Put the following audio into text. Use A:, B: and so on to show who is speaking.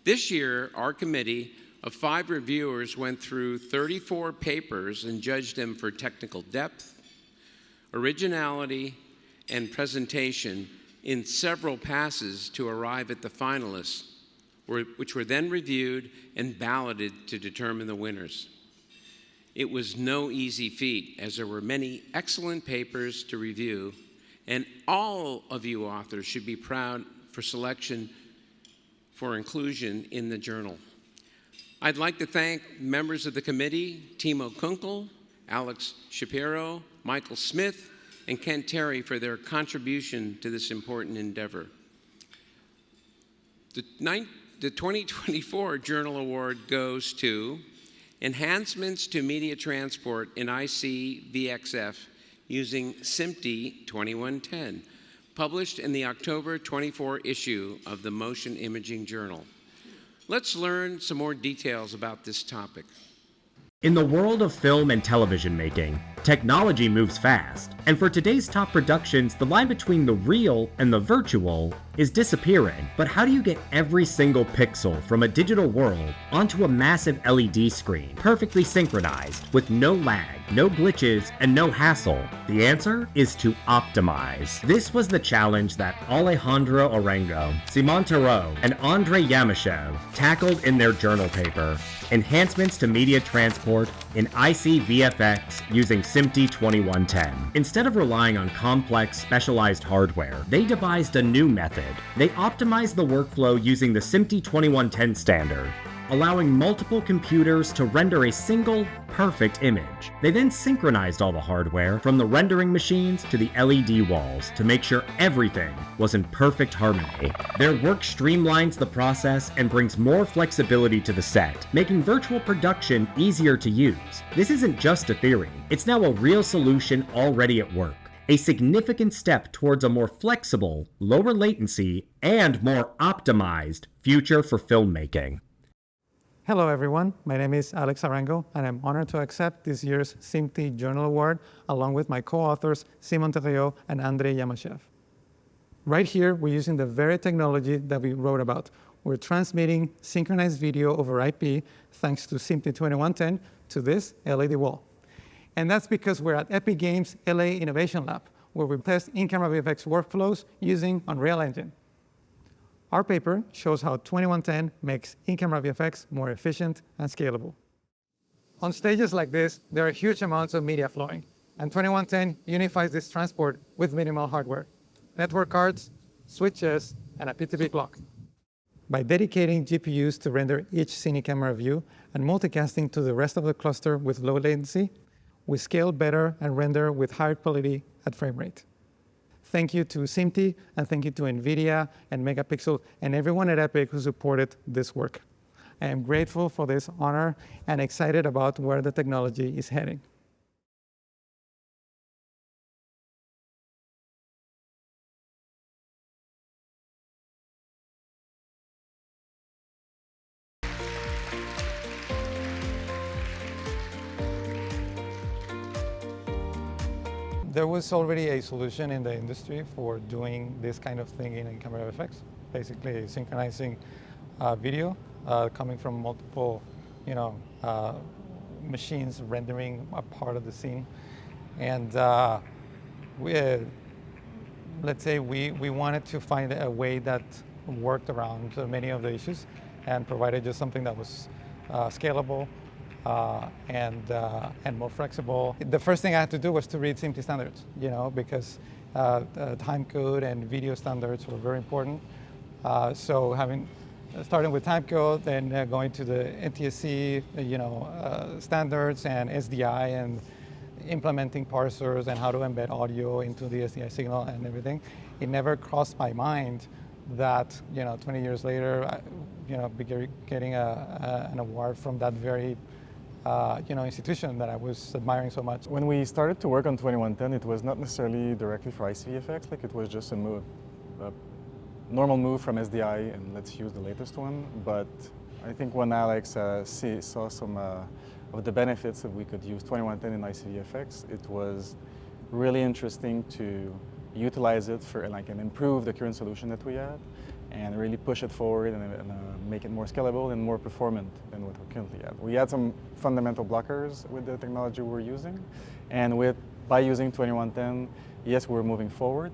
A: This year, our committee of 5 reviewers went through 34 papers and judged them for technical depth, originality, and presentation in several passes to arrive at the finalists, which were then reviewed and balloted to determine the winners. It was no easy feat, as there were many excellent papers to review, and all of you authors should be proud for selection for inclusion in the journal. I'd like to thank members of the committee, Timo Kunkel, Alex Shapiro, Michael Smith, and Kent Terry for their contribution to this important endeavor. The 2024 Journal Award goes to Enhancements to Media Transport in IC-VXF using SMPTE 2110, published in the October 24 issue of the Motion Imaging Journal. Let's learn some more details about this topic.
B: In the world of film and television making, technology moves fast, and for today's top productions, the line between the real and the virtual is disappearing. But how do you get every single pixel from a digital world onto a massive LED screen, perfectly synchronized, with no lag, no glitches, and no hassle? The answer is to optimize. This was the challenge that Alejandro Arango, Simon Therriault, and Andriy Yamashev tackled in their journal paper, Enhancements to Media Transport in IC-VFX using SMPTE 2110. Instead of relying on complex, specialized hardware, they devised a new method. They optimized the workflow using the SMPTE 2110 standard, allowing multiple computers to render a single, perfect image. They then synchronized all the hardware, from the rendering machines to the LED walls, to make sure everything was in perfect harmony. Their work streamlines the process and brings more flexibility to the set, making virtual production easier to use. This isn't just a theory, it's now a real solution already at work. A significant step towards a more flexible, lower latency, and more optimized future for filmmaking.
C: Hello everyone, my name is Alex Arango, and I'm honored to accept this year's SMPTE Journal Award along with my co-authors Simon Therriault and Andriy Yamashev. Right here, we're using the very technology that we wrote about. We're transmitting synchronized video over IP thanks to SMPTE 2110 to this LED wall. And that's because we're at Epic Games LA Innovation Lab, where we test in-camera VFX workflows using Unreal Engine. Our paper shows how 2110 makes in-camera VFX more efficient and scalable. On stages like this, there are huge amounts of media flowing, and 2110 unifies this transport with minimal hardware, network cards, switches, and a PTB clock. By dedicating GPUs to render each scene camera view and multicasting to the rest of the cluster with low latency, we scale better and render with higher quality at frame rate. Thank you to SMPTE, and thank you to NVIDIA and Megapixel and everyone at Epic who supported this work. I am grateful for this honor and excited about where the technology is heading. There was already a solution in the industry for doing this kind of thing in camera effects, basically synchronizing video coming from multiple, machines rendering a part of the scene. And let's say we wanted to find a way that worked around many of the issues and provided just something that was scalable, and more flexible. The first thing I had to do was to read SMPTE standards, because time code and video standards were very important. So starting with time code, then going to the NTSC, standards and SDI, and implementing parsers and how to embed audio into the SDI signal and everything. It never crossed my mind that 20 years later, be getting an award from that very institution that I was admiring so much.
D: When we started to work on 2110, it was not necessarily directly for ICVFX, like it was just a normal move from SDI and let's use the latest one. But I think when Alex saw some of the benefits that we could use 2110 in ICVFX, it was really interesting to utilize it for and improve the current solution that we had. and really push it forward and make it more scalable and more performant than what we currently have. We had some fundamental blockers with the technology we're using, and by using 2110, yes, we're moving forward,